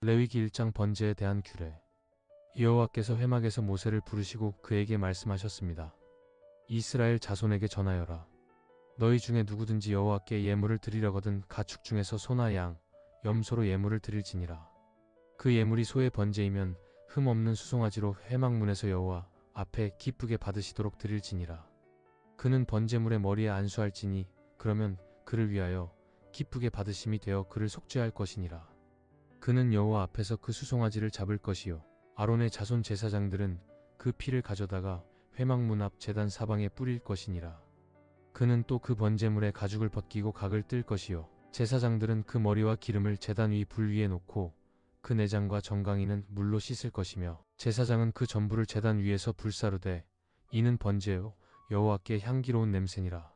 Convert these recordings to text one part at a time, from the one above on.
레위기 1장 번제에 대한 규례. 여호와께서 회막에서 모세를 부르시고 그에게 말씀하셨습니다. 이스라엘 자손에게 전하여라. 너희 중에 누구든지 여호와께 예물을 드리려거든 가축 중에서 소나 양, 염소로 예물을 드릴지니라. 그 예물이 소의 번제이면 흠 없는 수송아지로 회막문에서 여호와 앞에 기쁘게 받으시도록 드릴지니라. 그는 번제물의 머리에 안수할지니 그러면 그를 위하여 기쁘게 받으심이 되어 그를 속죄할 것이니라. 그는 여호와 앞에서 그 수송아지를 잡을 것이요 아론의 자손 제사장들은 그 피를 가져다가 회막문 앞 제단 사방에 뿌릴 것이니라. 그는 또 그 번제물의 가죽을 벗기고 각을 뜰 것이요 제사장들은 그 머리와 기름을 제단 위 불 위에 놓고 그 내장과 정강이는 물로 씻을 것이며 제사장은 그 전부를 제단 위에서 불사르되 이는 번제요 여호와께 향기로운 냄새니라.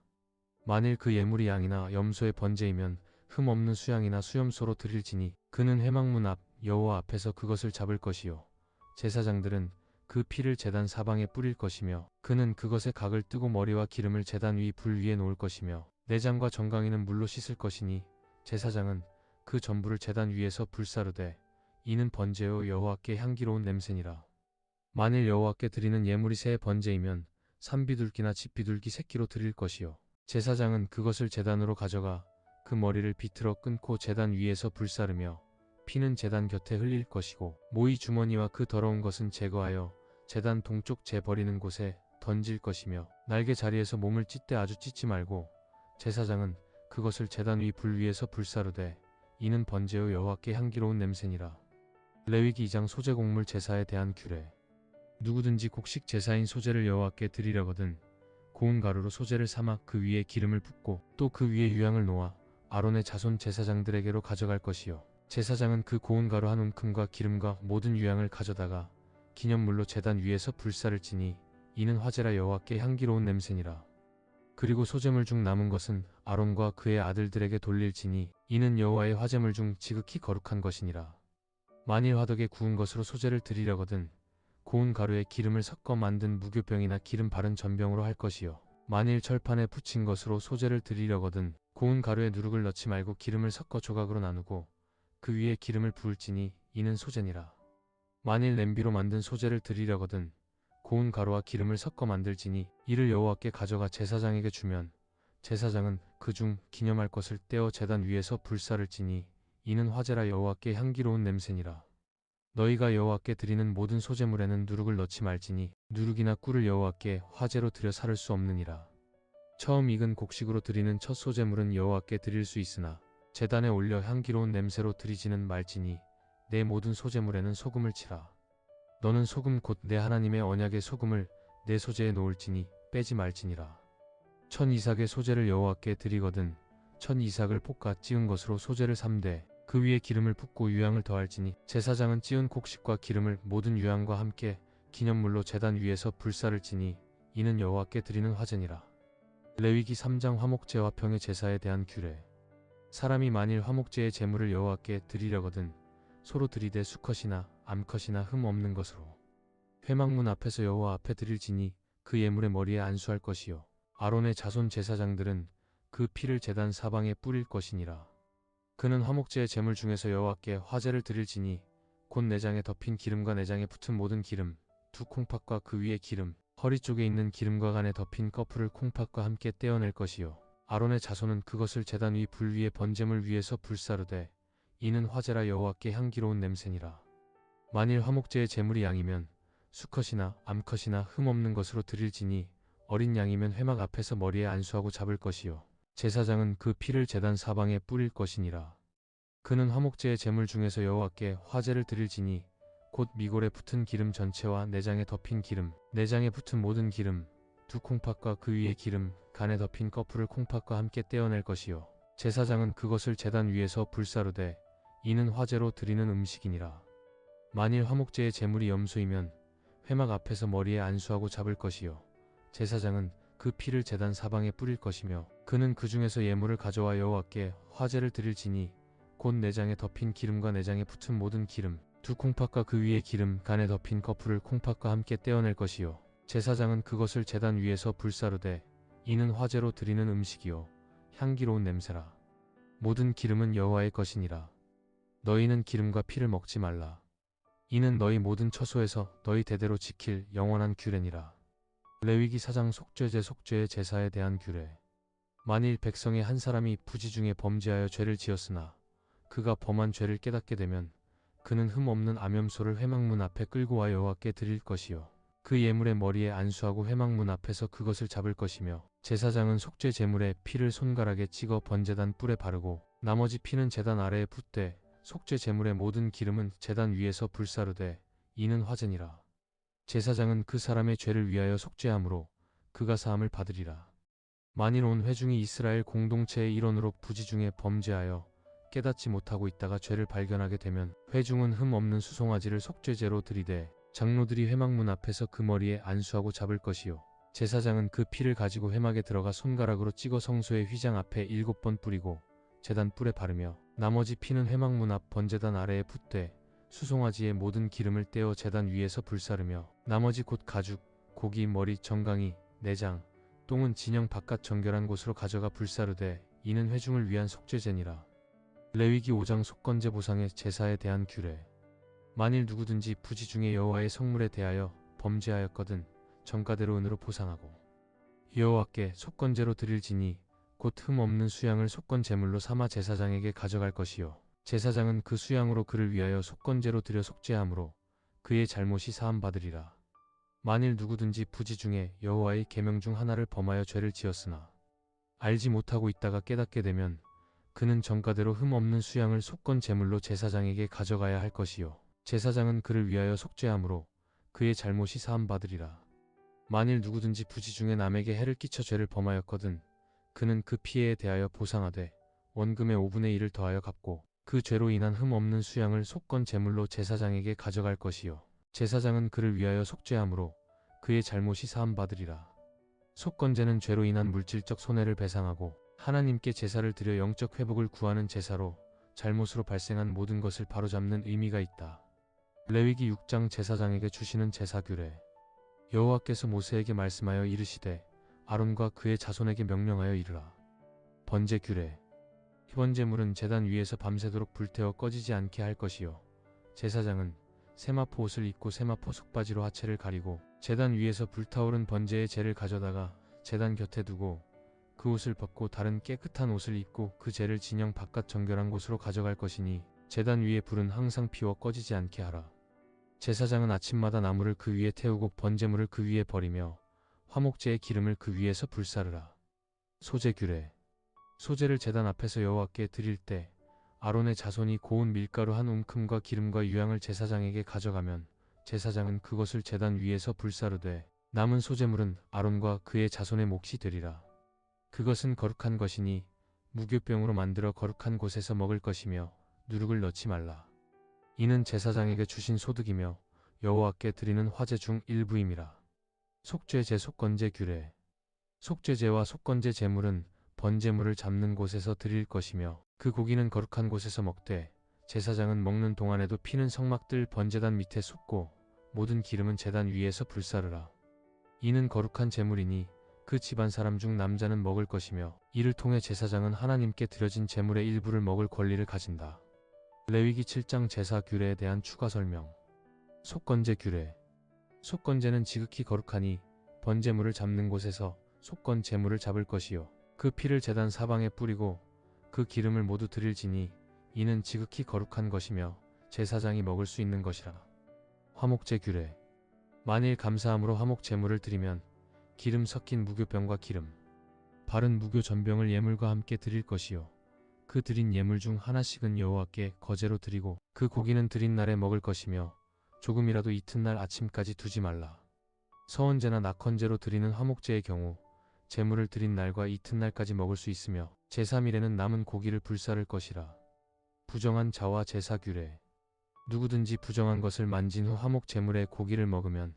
만일 그 예물이 양이나 염소의 번제이면 흠 없는 수양이나 수염소로 드릴지니 그는 회막문 앞 여호와 앞에서 그것을 잡을 것이요 제사장들은 그 피를 제단 사방에 뿌릴 것이며 그는 그것의 각을 뜨고 머리와 기름을 제단 위 불 위에 놓을 것이며 내장과 정강이는 물로 씻을 것이니 제사장은 그 전부를 제단 위에서 불사르되 이는 번제요 여호와께 향기로운 냄새니라. 만일 여호와께 드리는 예물이 새의 번제이면 산비둘기나 집비둘기 새끼로 드릴 것이요 제사장은 그것을 제단으로 가져가 그 머리를 비틀어 끊고 제단 위에서 불사르며 피는 제단 곁에 흘릴 것이고 모이 주머니와 그 더러운 것은 제거하여 제단 동쪽 재 버리는 곳에 던질 것이며 날개 자리에서 몸을 찢되 아주 찢지 말고 제사장은 그것을 제단 위 불 위에서 불사르되 이는 번제요 여호와께 향기로운 냄새니라. 레위기 2장 소제곡물 제사에 대한 규례. 누구든지 곡식 제사인 소제를 여호와께 드리려거든 고운 가루로 소제를 삼아 그 위에 기름을 붓고 또 그 위에 유향을 놓아 아론의 자손 제사장들에게로 가져갈 것이요 제사장은 그 고운 가루 한 움큼과 기름과 모든 유향을 가져다가 기념물로 제단 위에서 불사를지니 이는 화제라 여호와께 향기로운 냄새니라. 그리고 소제물 중 남은 것은 아론과 그의 아들들에게 돌릴지니 이는 여호와의 화제물 중 지극히 거룩한 것이니라. 만일 화덕에 구운 것으로 소제를 드리려거든 고운 가루에 기름을 섞어 만든 무교병이나 기름 바른 전병으로 할 것이요 만일 철판에 붙인 것으로 소제를 드리려거든 고운 가루에 누룩을 넣지 말고 기름을 섞어 조각으로 나누고 그 위에 기름을 부을지니 이는 소제니라. 만일 냄비로 만든 소제를 드리려거든 고운 가루와 기름을 섞어 만들지니 이를 여호와께 가져가 제사장에게 주면 제사장은 그 중 기념할 것을 떼어 제단 위에서 불사를지니 이는 화제라 여호와께 향기로운 냄새니라. 너희가 여호와께 드리는 모든 소제물에는 누룩을 넣지 말지니 누룩이나 꿀을 여호와께 화제로 드려 살을 수 없느니라. 처음 익은 곡식으로 드리는 첫 소제물은 여호와께 드릴 수 있으나 제단에 올려 향기로운 냄새로 드리지는 말지니 내 모든 소제물에는 소금을 치라. 너는 소금 곧 내 하나님의 언약의 소금을 내 소제에 놓을지니 빼지 말지니라. 천 이삭의 소제를 여호와께 드리거든 천 이삭을 볶아 찌은 것으로 소제를 삼되 그 위에 기름을 붓고 유향을 더할지니 제사장은 찌은 곡식과 기름을 모든 유향과 함께 기념물로 제단 위에서 불사를지니 이는 여호와께 드리는 화제니라. 레위기 3장 화목제와 평의 제사에 대한 규례. 사람이 만일 화목제의 제물을 여호와께 드리려거든 소로 드리되 수컷이나 암컷이나 흠 없는 것으로 회막문 앞에서 여호와 앞에 드릴지니 그 예물의 머리에 안수할 것이요 아론의 자손 제사장들은 그 피를 제단 사방에 뿌릴 것이니라. 그는 화목제의 제물 중에서 여호와께 화제를 드릴지니 곧 내장에 덮인 기름과 내장에 붙은 모든 기름 두 콩팥과 그 위에 기름 허리 쪽에 있는 기름과 간에 덮인 꺼풀을 콩팥과 함께 떼어낼 것이요 아론의 자손은 그것을 제단 위 불 위에 번제물 위에서 불사르되 이는 화제라 여호와께 향기로운 냄새니라. 만일 화목제의 제물이 양이면 수컷이나 암컷이나 흠 없는 것으로 드릴지니 어린 양이면 회막 앞에서 머리에 안수하고 잡을 것이요 제사장은 그 피를 제단 사방에 뿌릴 것이니라. 그는 화목제의 제물 중에서 여호와께 화제를 드릴지니 곧 미골에 붙은 기름 전체와 내장에 덮인 기름, 내장에 붙은 모든 기름, 두 콩팥과 그 위에 기름, 간에 덮인 꺼풀을 콩팥과 함께 떼어낼 것이요 제사장은 그것을 제단 위에서 불사르되 이는 화제로 드리는 음식이니라. 만일 화목제의 제물이 염소이면 회막 앞에서 머리에 안수하고 잡을 것이요 제사장은 그 피를 제단 사방에 뿌릴 것이며 그는 그 중에서 예물을 가져와 여호와께 화제를 드릴지니 곧 내장에 덮인 기름과 내장에 붙은 모든 기름, 두 콩팥과 그 위에 기름, 간에 덮인 꺼풀을 콩팥과 함께 떼어낼 것이요 제사장은 그것을 제단 위에서 불사르되 이는 화제로 드리는 음식이요 향기로운 냄새라. 모든 기름은 여호와의 것이니라. 너희는 기름과 피를 먹지 말라. 이는 너희 모든 처소에서 너희 대대로 지킬 영원한 규례니라. 레위기 4장 속죄의 제사에 대한 규례. 만일 백성의 한 사람이 부지 중에 범죄하여 죄를 지었으나 그가 범한 죄를 깨닫게 되면 그는 흠 없는 암염소를 회막문 앞에 끌고 와 여호와께 드릴 것이요 그 예물의 머리에 안수하고 회막문 앞에서 그것을 잡을 것이며 제사장은 속죄 제물의 피를 손가락에 찍어 번제단 뿔에 바르고 나머지 피는 제단 아래에 붓되 속죄 제물의 모든 기름은 제단 위에서 불사르되 이는 화제니라. 제사장은 그 사람의 죄를 위하여 속죄함으로 그가 사함을 받으리라. 만일 온 회중이 이스라엘 공동체의 일원으로 부지 중에 범죄하여 깨닫지 못하고 있다가 죄를 발견하게 되면 회중은 흠 없는 수송아지를 속죄제로 드리되 장로들이 회막문 앞에서 그 머리에 안수하고 잡을 것이요 제사장은 그 피를 가지고 회막에 들어가 손가락으로 찍어 성소의 휘장 앞에 7번 뿌리고 제단 뿔에 바르며 나머지 피는 회막문 앞 번제단 아래에 붓되 수송아지의 모든 기름을 떼어 제단 위에서 불사르며 나머지 곧 가죽, 고기, 머리, 정강이, 내장, 똥은 진영 바깥 정결한 곳으로 가져가 불사르되 이는 회중을 위한 속죄제니라. 레위기 5장 속건제 보상의 제사에 대한 규례. 만일 누구든지 부지 중에 여호와의 성물에 대하여 범죄하였거든 정가대로 은으로 보상하고 여호와께 속건제로 드릴지니 곧 흠 없는 수양을 속건 제물로 삼아 제사장에게 가져갈 것이요 제사장은 그 수양으로 그를 위하여 속건제로 드려 속죄함으로 그의 잘못이 사함 받으리라. 만일 누구든지 부지 중에 여호와의 계명 중 하나를 범하여 죄를 지었으나 알지 못하고 있다가 깨닫게 되면 그는 정가대로 흠 없는 수양을 속건 제물로 제사장에게 가져가야 할 것이요 제사장은 그를 위하여 속죄함으로 그의 잘못이 사함 받으리라. 만일 누구든지 부지 중에 남에게 해를 끼쳐 죄를 범하였거든 그는 그 피해에 대하여 보상하되 원금의 5분의 1을 더하여 갚고 그 죄로 인한 흠 없는 수양을 속건 제물로 제사장에게 가져갈 것이요 제사장은 그를 위하여 속죄함으로 그의 잘못이 사함 받으리라. 속건제는 죄로 인한 물질적 손해를 배상하고 하나님께 제사를 드려 영적 회복을 구하는 제사로 잘못으로 발생한 모든 것을 바로잡는 의미가 있다. 레위기 6장 제사장에게 주시는 제사 규례. 여호와께서 모세에게 말씀하여 이르시되 아론과 그의 자손에게 명령하여 이르라. 번제 규례. 번제물은 제단 위에서 밤새도록 불태워 꺼지지 않게 할 것이요 제사장은 세마포 옷을 입고 세마포 속바지로 하체를 가리고 제단 위에서 불타오른 번제의 재를 가져다가 제단 곁에 두고 그 옷을 벗고 다른 깨끗한 옷을 입고 그 재를 진영 바깥 정결한 곳으로 가져갈 것이니 제단 위에 불은 항상 피워 꺼지지 않게 하라. 제사장은 아침마다 나무를 그 위에 태우고 번제물을 그 위에 버리며 화목제의 기름을 그 위에서 불사르라. 소제 규례. 소제를 제단 앞에서 여호와께 드릴 때 아론의 자손이 고운 밀가루 한 움큼과 기름과 유향을 제사장에게 가져가면 제사장은 그것을 제단 위에서 불사르되 남은 소제물은 아론과 그의 자손의 몫이 되리라. 그것은 거룩한 것이니 무교병으로 만들어 거룩한 곳에서 먹을 것이며 누룩을 넣지 말라. 이는 제사장에게 주신 소득이며 여호와께 드리는 화제 중 일부임이라. 속죄제 속건제 규례. 속죄제와 속건제 제물은 번제물을 잡는 곳에서 드릴 것이며 그 고기는 거룩한 곳에서 먹되 제사장은 먹는 동안에도 피는 성막들 번제단 밑에 쏟고 모든 기름은 제단 위에서 불사르라. 이는 거룩한 제물이니 그 집안 사람 중 남자는 먹을 것이며 이를 통해 제사장은 하나님께 드려진 제물의 일부를 먹을 권리를 가진다. 레위기 7장 제사 규례에 대한 추가 설명. 속건제 규례. 속건제는 지극히 거룩하니 번제물을 잡는 곳에서 속건 제물을 잡을 것이요 그 피를 제단 사방에 뿌리고 그 기름을 모두 드릴지니 이는 지극히 거룩한 것이며 제사장이 먹을 수 있는 것이라. 화목제 규례. 만일 감사함으로 화목 제물을 드리면 기름 섞인 무교병과 기름 바른 무교 전병을 예물과 함께 드릴 것이요 그 드린 예물 중 하나씩은 여호와께 거제로 드리고 그 고기는 드린 날에 먹을 것이며 조금이라도 이튿날 아침까지 두지 말라. 서원제나 낙헌제로 드리는 화목제의 경우 제물을 드린 날과 이튿날까지 먹을 수 있으며 제3일에는 남은 고기를 불사를 것이라. 부정한 자와 제사 규례. 누구든지 부정한 것을 만진 후 화목 제물의 고기를 먹으면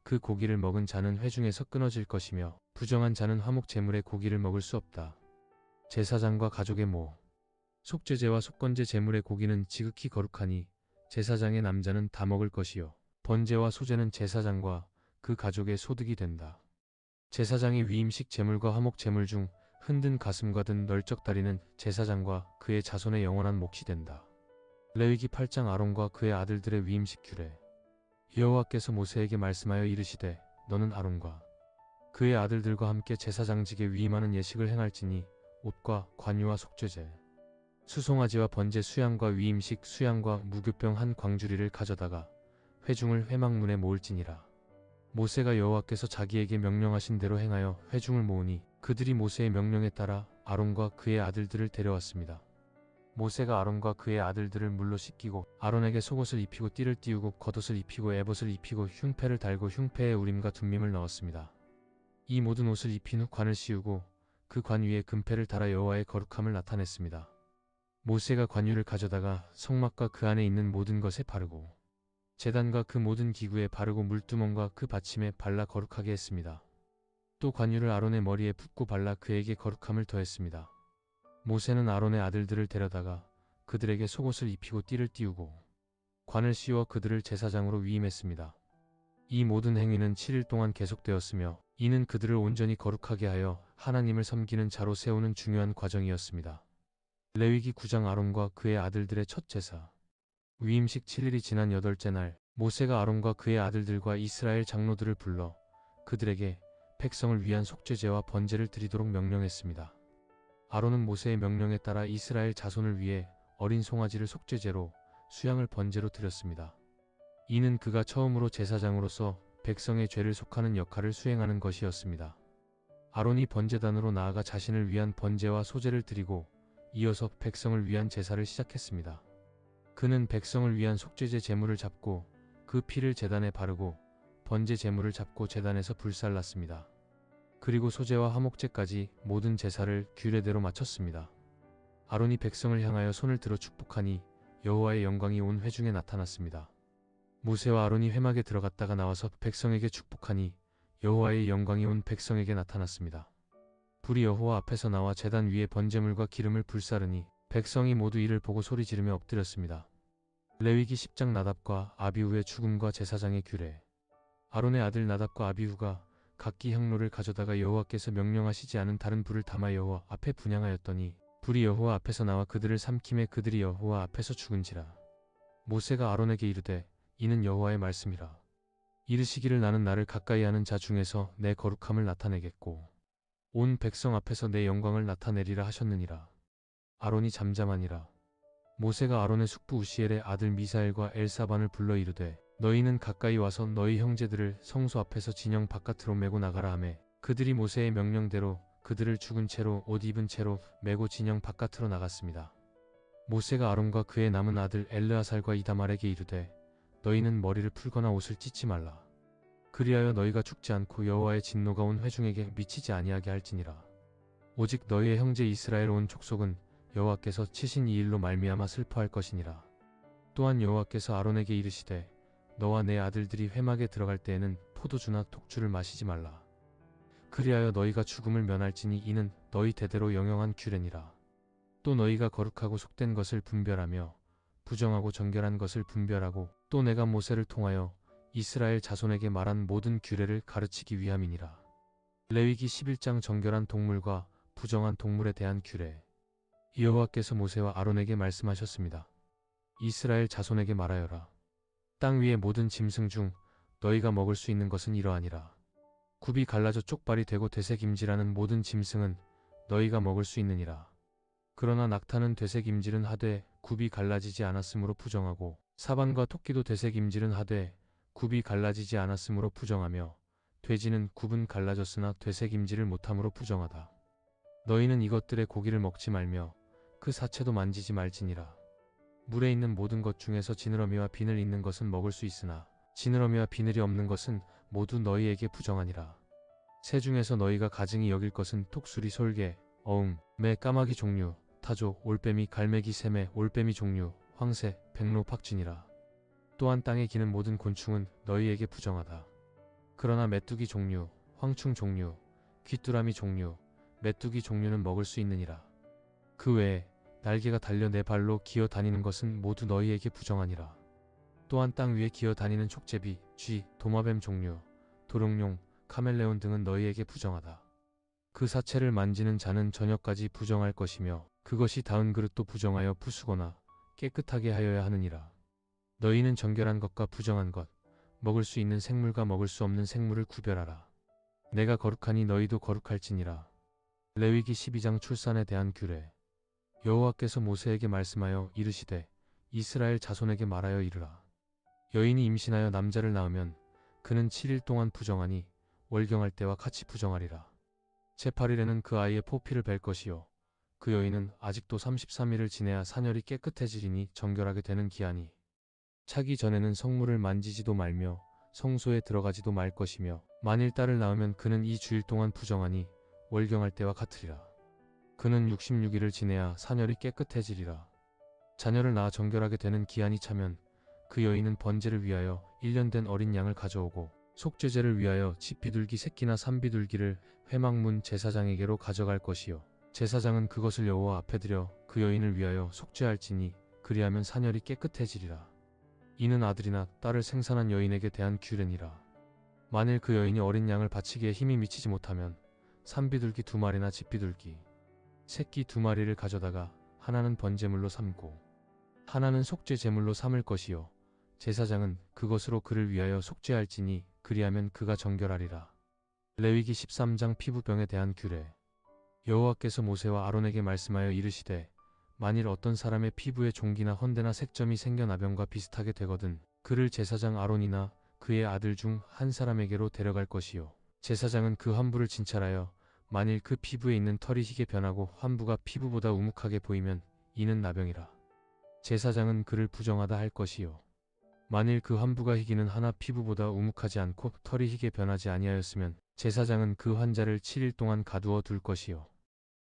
그 고기를 먹은 자는 회중에서 끊어질 것이며 부정한 자는 화목 제물의 고기를 먹을 수 없다. 제사장과 가족의 모. 속죄제와 속건제 제물의 고기는 지극히 거룩하니 제사장의 남자는 다 먹을 것이요 번제와 소제는 제사장과 그 가족의 소득이 된다. 제사장의 위임식 제물과 화목 제물 중 흔든 가슴과 든 널쩍 다리는 제사장과 그의 자손의 영원한 몫이 된다. 레위기 8장 아론과 그의 아들들의 위임식 규례. 여호와께서 모세에게 말씀하여 이르시되 너는 아론과 그의 아들들과 함께 제사장직에 위임하는 예식을 행할지니 옷과 관유와 속죄제 수송아지와 번제 수양과 위임식 수양과 무교병 한 광주리를 가져다가 회중을 회막문에 모을지니라. 모세가 여호와께서 자기에게 명령하신 대로 행하여 회중을 모으니 그들이 모세의 명령에 따라 아론과 그의 아들들을 데려왔습니다. 모세가 아론과 그의 아들들을 물로 씻기고 아론에게 속옷을 입히고 띠를 띠우고 겉옷을 입히고 에봇을 입히고 흉패를 달고 흉패에 우림과 둠밈을 넣었습니다. 이 모든 옷을 입힌 후 관을 씌우고 그 관 위에 금패를 달아 여호와의 거룩함을 나타냈습니다. 모세가 관유를 가져다가 성막과 그 안에 있는 모든 것에 바르고 제단과 그 모든 기구에 바르고 물두멍과 그 받침에 발라 거룩하게 했습니다. 또 관유를 아론의 머리에 붓고 발라 그에게 거룩함을 더했습니다. 모세는 아론의 아들들을 데려다가 그들에게 속옷을 입히고 띠를 띠우고 관을 씌워 그들을 제사장으로 위임했습니다. 이 모든 행위는 7일 동안 계속되었으며 이는 그들을 온전히 거룩하게 하여 하나님을 섬기는 자로 세우는 중요한 과정이었습니다. 레위기 9장 아론과 그의 아들들의 첫 제사. 위임식 7일이 지난 8째 날 모세가 아론과 그의 아들들과 이스라엘 장로들을 불러 그들에게 백성을 위한 속죄제와 번제를 드리도록 명령했습니다. 아론은 모세의 명령에 따라 이스라엘 자손을 위해 어린 송아지를 속죄제로 수양을 번제로 드렸습니다. 이는 그가 처음으로 제사장으로서 백성의 죄를 속하는 역할을 수행하는 것이었습니다. 아론이 번제단으로 나아가 자신을 위한 번제와 소제를 드리고 이어서 백성을 위한 제사를 시작했습니다. 그는 백성을 위한 속죄제 제물을 잡고 그 피를 제단에 바르고 번제 제물을 잡고 제단에서 불살랐습니다. 그리고 소제와 화목제까지 모든 제사를 규례대로 마쳤습니다. 아론이 백성을 향하여 손을 들어 축복하니 여호와의 영광이 온 회중에 나타났습니다. 모세와 아론이 회막에 들어갔다가 나와서 백성에게 축복하니 여호와의 영광이 온 백성에게 나타났습니다. 불이 여호와 앞에서 나와 제단 위에 번제물과 기름을 불사르니 백성이 모두 이를 보고 소리 지르며 엎드렸습니다. 레위기 10장 나답과 아비후의 죽음과 제사장의 규례. 아론의 아들 나답과 아비후가 각기 향로를 가져다가 여호와께서 명령하시지 않은 다른 불을 담아 여호와 앞에 분향하였더니 불이 여호와 앞에서 나와 그들을 삼킴에 그들이 여호와 앞에서 죽은지라. 모세가 아론에게 이르되 이는 여호와의 말씀이라. 이르시기를 나는 나를 가까이 하는 자 중에서 내 거룩함을 나타내겠고 온 백성 앞에서 내 영광을 나타내리라 하셨느니라. 아론이 잠잠하니라. 모세가 아론의 숙부 우시엘의 아들 미사엘과 엘사반을 불러 이르되 너희는 가까이 와서 너희 형제들을 성소 앞에서 진영 바깥으로 메고 나가라 하매 그들이 모세의 명령대로 그들을 죽은 채로 옷 입은 채로 메고 진영 바깥으로 나갔습니다. 모세가 아론과 그의 남은 아들 엘르아살과 이다말에게 이르되 너희는 머리를 풀거나 옷을 찢지 말라. 그리하여 너희가 죽지 않고 여호와의 진노가 온 회중에게 미치지 아니하게 할지니라. 오직 너희의 형제 이스라엘 온 족속은 여호와께서 치신 이 일로 말미암아 슬퍼할 것이니라. 또한 여호와께서 아론에게 이르시되 너와 내 아들들이 회막에 들어갈 때에는 포도주나 독주를 마시지 말라. 그리하여 너희가 죽음을 면할지니 이는 너희 대대로 영영한 규례니라. 또 너희가 거룩하고 속된 것을 분별하며 부정하고 정결한 것을 분별하고 또 내가 모세를 통하여 이스라엘 자손에게 말한 모든 규례를 가르치기 위함이니라. 레위기 11장 정결한 동물과 부정한 동물에 대한 규례. 여호와께서 모세와 아론에게 말씀하셨습니다. 이스라엘 자손에게 말하여라. 땅 위의 모든 짐승 중 너희가 먹을 수 있는 것은 이러하니라. 굽이 갈라져 쪽발이 되고 되새김질하는 모든 짐승은 너희가 먹을 수 있느니라. 그러나 낙타는 되새김질은 하되 굽이 갈라지지 않았으므로 부정하고 사반과 토끼도 되새김질은 하되 굽이 갈라지지 않았으므로 부정하며 돼지는 굽은 갈라졌으나 되새김질을 못함으로 부정하다. 너희는 이것들의 고기를 먹지 말며 그 사체도 만지지 말지니라. 물에 있는 모든 것 중에서 지느러미와 비늘 있는 것은 먹을 수 있으나 지느러미와 비늘이 없는 것은 모두 너희에게 부정하니라. 새 중에서 너희가 가증히 여길 것은 톡수리, 솔개, 어흥, 매, 까마귀 종류, 타조, 올빼미, 갈매기, 새매, 올빼미 종류, 황새, 백로, 팍쥐니라. 또한 땅에 기는 모든 곤충은 너희에게 부정하다. 그러나 메뚜기 종류, 황충 종류, 귀뚜라미 종류, 메뚜기 종류는 먹을 수 있느니라. 그 외에 날개가 달려 네 발로 기어 다니는 것은 모두 너희에게 부정하니라. 또한 땅 위에 기어 다니는 촉제비, 쥐, 도마뱀 종류, 도룡뇽, 카멜레온 등은 너희에게 부정하다. 그 사체를 만지는 자는 저녁까지 부정할 것이며 그것이 닿은 그릇도 부정하여 부수거나 깨끗하게 하여야 하느니라. 너희는 정결한 것과 부정한 것, 먹을 수 있는 생물과 먹을 수 없는 생물을 구별하라. 내가 거룩하니 너희도 거룩할지니라. 레위기 12장 출산에 대한 규례. 여호와께서 모세에게 말씀하여 이르시되 이스라엘 자손에게 말하여 이르라. 여인이 임신하여 남자를 낳으면 그는 7일 동안 부정하니 월경할 때와 같이 부정하리라. 제8일에는 그 아이의 포피를 벨 것이요 그 여인은 아직도 33일을 지내야 사녀리 깨끗해지리니 정결하게 되는 기한이 차기 전에는 성물을 만지지도 말며 성소에 들어가지도 말 것이며 만일 딸을 낳으면 그는 이 주일 동안 부정하니 월경할 때와 같으리라. 그는 66일을 지내야 사녀리 깨끗해지리라. 자녀를 낳아 정결하게 되는 기한이 차면 그 여인은 번제를 위하여 1년 된 어린 양을 가져오고 속죄제를 위하여 집비둘기 새끼나 산비둘기를 회막문 제사장에게로 가져갈 것이요 제사장은 그것을 여호와 앞에 드려 그 여인을 위하여 속죄할지니 그리하면 사녀리 깨끗해지리라. 이는 아들이나 딸을 생산한 여인에게 대한 규례니라. 만일 그 여인이 어린 양을 바치기에 힘이 미치지 못하면 산비둘기 2마리나 집비둘기 새끼 2마리를 가져다가 하나는 번제물로 삼고 하나는 속죄 제물로 삼을 것이요 제사장은 그것으로 그를 위하여 속죄할지니 그리하면 그가 정결하리라. 레위기 13장 피부병에 대한 규례. 여호와께서 모세와 아론에게 말씀하여 이르시되 만일 어떤 사람의 피부에 종기나 헌대나 색점이 생겨 나병과 비슷하게 되거든 그를 제사장 아론이나 그의 아들 중 한 사람에게로 데려갈 것이요 제사장은 그 환부를 진찰하여 만일 그 피부에 있는 털이 희게 변하고 환부가 피부보다 우묵하게 보이면 이는 나병이라. 제사장은 그를 부정하다 할 것이요 만일 그 환부가 희기는 하나 피부보다 우묵하지 않고 털이 희게 변하지 아니하였으면 제사장은 그 환자를 7일 동안 가두어 둘 것이요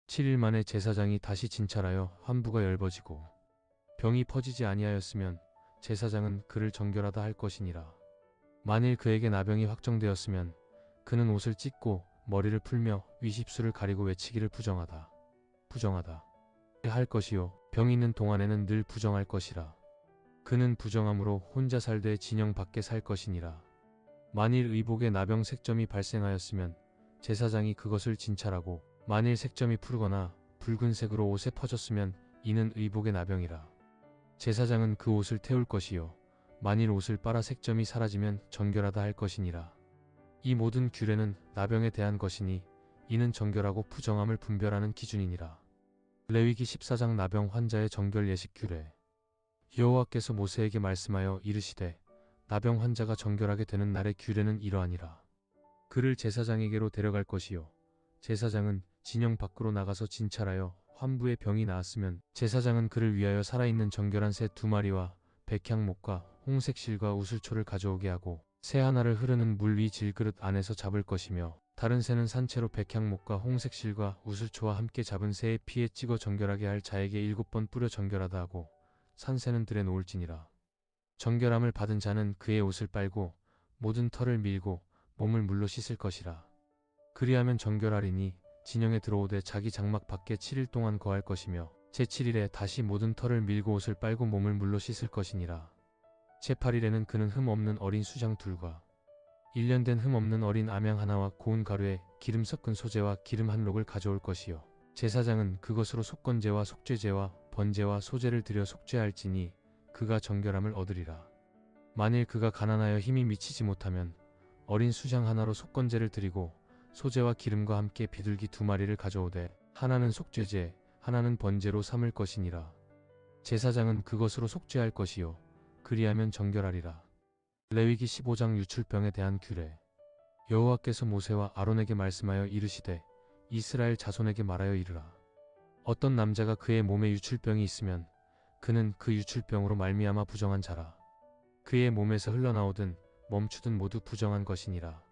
7일 만에 제사장이 다시 진찰하여 환부가 엷어지고 병이 퍼지지 아니하였으면 제사장은 그를 정결하다 할 것이니라. 만일 그에게 나병이 확정되었으면 그는 옷을 찢고 머리를 풀며 위십수를 가리고 외치기를 부정하다 할 것이요 병이 있는 동안에는 늘 부정할 것이라. 그는 부정함으로 혼자 살되 진영 밖에 살 것이니라. 만일 의복에 나병 색점이 발생하였으면 제사장이 그것을 진찰하고 만일 색점이 푸르거나 붉은색으로 옷에 퍼졌으면 이는 의복의 나병이라. 제사장은 그 옷을 태울 것이요 만일 옷을 빨아 색점이 사라지면 정결하다 할 것이니라. 이 모든 규례는 나병에 대한 것이니 이는 정결하고 부정함을 분별하는 기준이니라. 레위기 14장 나병 환자의 정결 예식 규례. 여호와께서 모세에게 말씀하여 이르시되 나병 환자가 정결하게 되는 날의 규례는 이러하니라. 그를 제사장에게로 데려갈 것이요 제사장은 진영 밖으로 나가서 진찰하여 환부의 병이 나았으면 제사장은 그를 위하여 살아있는 정결한 새 2마리와 백향목과 홍색실과 우슬초를 가져오게 하고 새 하나를 흐르는 물 위 질그릇 안에서 잡을 것이며 다른 새는 산채로 백향목과 홍색실과 우슬초와 함께 잡은 새의 피에 찍어 정결하게 할 자에게 7번 뿌려 정결하다 하고 산새는 들에 놓을지니라. 정결함을 받은 자는 그의 옷을 빨고 모든 털을 밀고 몸을 물로 씻을 것이라. 그리하면 정결하리니 진영에 들어오되 자기 장막 밖에 7일 동안 거할 것이며 제7일에 다시 모든 털을 밀고 옷을 빨고 몸을 물로 씻을 것이니라. 제8일에는 그는 흠 없는 어린 수장 둘과 1년 된 흠 없는 어린 암양 하나와 고운 가루에 기름 섞은 소재와 기름 한 록을 가져올 것이요 제사장은 그것으로 속건제와 속죄제와 번제와 소제를 드려 속죄할지니 그가 정결함을 얻으리라. 만일 그가 가난하여 힘이 미치지 못하면 어린 수장 하나로 속건제를 드리고 소제와 기름과 함께 비둘기 2마리를 가져오되 하나는 속죄제 하나는 번제로 삼을 것이니라. 제사장은 그것으로 속죄할 것이요 그리하면 정결하리라. 레위기 15장 유출병에 대한 규례. 여호와께서 모세와 아론에게 말씀하여 이르시되 이스라엘 자손에게 말하여 이르라. 어떤 남자가 그의 몸에 유출병이 있으면 그는 그 유출병으로 말미암아 부정한 자라. 그의 몸에서 흘러나오든 멈추든 모두 부정한 것이니라.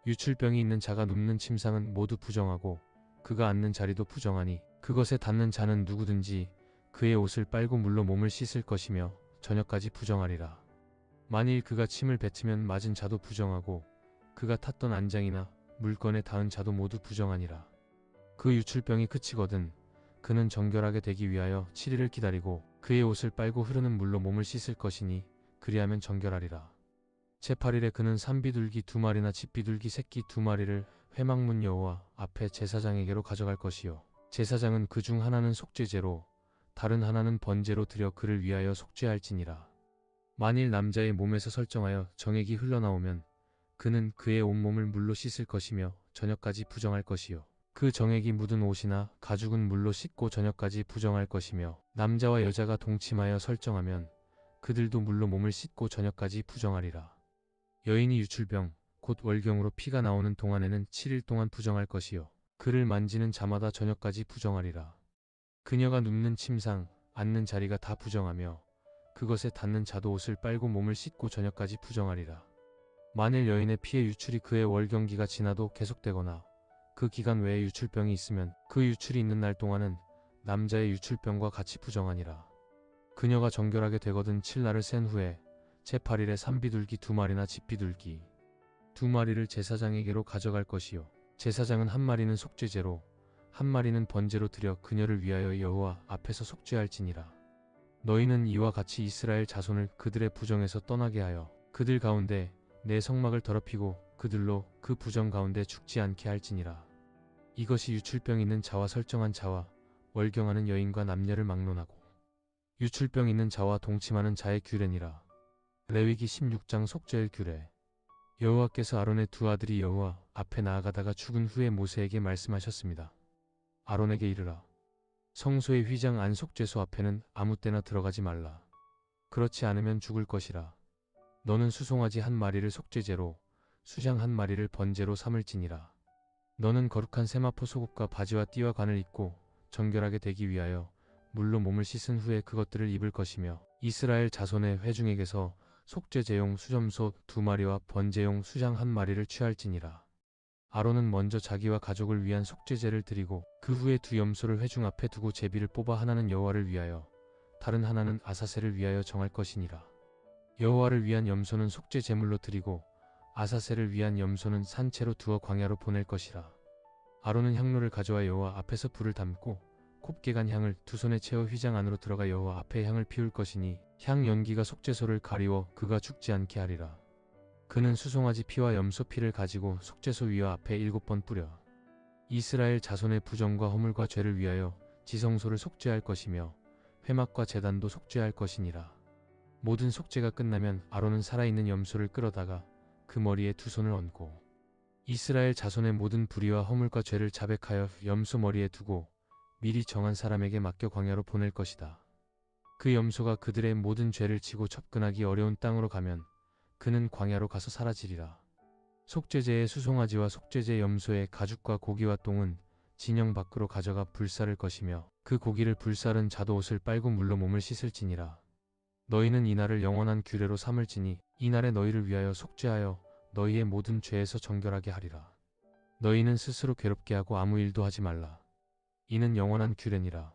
유출병이 있는 자가 눕는 침상은 모두 부정하고 그가 앉는 자리도 부정하니 그것에 닿는 자는 누구든지 그의 옷을 빨고 물로 몸을 씻을 것이며 저녁까지 부정하리라. 만일 그가 침을 뱉으면 맞은 자도 부정하고 그가 탔던 안장이나 물건에 닿은 자도 모두 부정하니라. 그 유출병이 그치거든 그는 정결하게 되기 위하여 7일을 기다리고 그의 옷을 빨고 흐르는 물로 몸을 씻을 것이니 그리하면 정결하리라. 제8일에 그는 산비둘기 2마리나 집비둘기 새끼 2마리를 회막문 여호와 앞에 제사장에게로 가져갈 것이요 제사장은 그 중 하나는 속죄제로 다른 하나는 번제로 드려 그를 위하여 속죄할지니라. 만일 남자의 몸에서 설정하여 정액이 흘러나오면 그는 그의 온몸을 물로 씻을 것이며 저녁까지 부정할 것이요. 그 정액이 묻은 옷이나 가죽은 물로 씻고 저녁까지 부정할 것이며, 남자와 여자가 동침하여 설정하면 그들도 물로 몸을 씻고 저녁까지 부정하리라. 여인이 유출병 곧 월경으로 피가 나오는 동안에는 7일 동안 부정할 것이요. 그를 만지는 자마다 저녁까지 부정하리라. 그녀가 눕는 침상, 앉는 자리가 다 부정하며 그것에 닿는 자도 옷을 빨고 몸을 씻고 저녁까지 부정하리라. 만일 여인의 피의 유출이 그의 월경기가 지나도 계속되거나 그 기간 외에 유출병이 있으면 그 유출이 있는 날 동안은 남자의 유출병과 같이 부정하니라. 그녀가 정결하게 되거든 7날을 센 후에 제8일에 산비둘기 2마리나 집비둘기 2마리를 제사장에게로 가져갈 것이요. 제사장은 한 마리는 속죄제로 한 마리는 번제로 드려 그녀를 위하여 여호와 앞에서 속죄할지니라. 너희는 이와 같이 이스라엘 자손을 그들의 부정에서 떠나게 하여 그들 가운데 내 성막을 더럽히고 그들로 그 부정 가운데 죽지 않게 할지니라. 이것이 유출병 있는 자와 설정한 자와 월경하는 여인과 남녀를 막론하고 유출병 있는 자와 동침하는 자의 규례니라. 레위기 16장 속죄일 규례. 여호와께서 아론의 두 아들이 여호와 앞에 나아가다가 죽은 후에 모세에게 말씀하셨습니다. 아론에게 이르라. 성소의 휘장 안 속죄소 앞에는 아무 때나 들어가지 말라. 그렇지 않으면 죽을 것이라. 너는 수송아지 한 마리를 속죄제로 수장 한 마리를 번제로 삼을지니라. 너는 거룩한 세마포 속옷과 바지와 띠와 관을 입고 정결하게 되기 위하여 물로 몸을 씻은 후에 그것들을 입을 것이며, 이스라엘 자손의 회중에게서 속죄제용 수점소 2마리와 번제용 수장 1마리를 취할지니라. 아론은 먼저 자기와 가족을 위한 속죄제를 드리고 그 후에 두 염소를 회중 앞에 두고 제비를 뽑아 하나는 여호와를 위하여 다른 하나는 아사셀을 위하여 정할 것이니라. 여호와를 위한 염소는 속죄 제물로 드리고 아사셀을 위한 염소는 산채로 두어 광야로 보낼 것이라. 아론은 향로를 가져와 여호와 앞에서 불을 담고 곱게 간 향을 두 손에 채워 휘장 안으로 들어가 여호와 앞에 향을 피울 것이니 향 연기가 속죄소를 가리워 그가 죽지 않게 하리라. 그는 수송아지 피와 염소 피를 가지고 속죄소 위와 앞에 7번 뿌려 이스라엘 자손의 부정과 허물과 죄를 위하여 지성소를 속죄할 것이며 회막과 제단도 속죄할 것이니라. 모든 속죄가 끝나면 아론은 살아있는 염소를 끌어다가 그 머리에 두 손을 얹고 이스라엘 자손의 모든 불의와 허물과 죄를 자백하여 염소 머리에 두고 미리 정한 사람에게 맡겨 광야로 보낼 것이다. 그 염소가 그들의 모든 죄를 지고 접근하기 어려운 땅으로 가면 그는 광야로 가서 사라지리라. 속죄제의 수송아지와 속죄제 염소의 가죽과 고기와 똥은 진영 밖으로 가져가 불사를 것이며 그 고기를 불사른 자도 옷을 빨고 물로 몸을 씻을지니라. 너희는 이날을 영원한 규례로 삼을지니 이날에 너희를 위하여 속죄하여 너희의 모든 죄에서 정결하게 하리라. 너희는 스스로 괴롭게 하고 아무 일도 하지 말라. 이는 영원한 규례니라.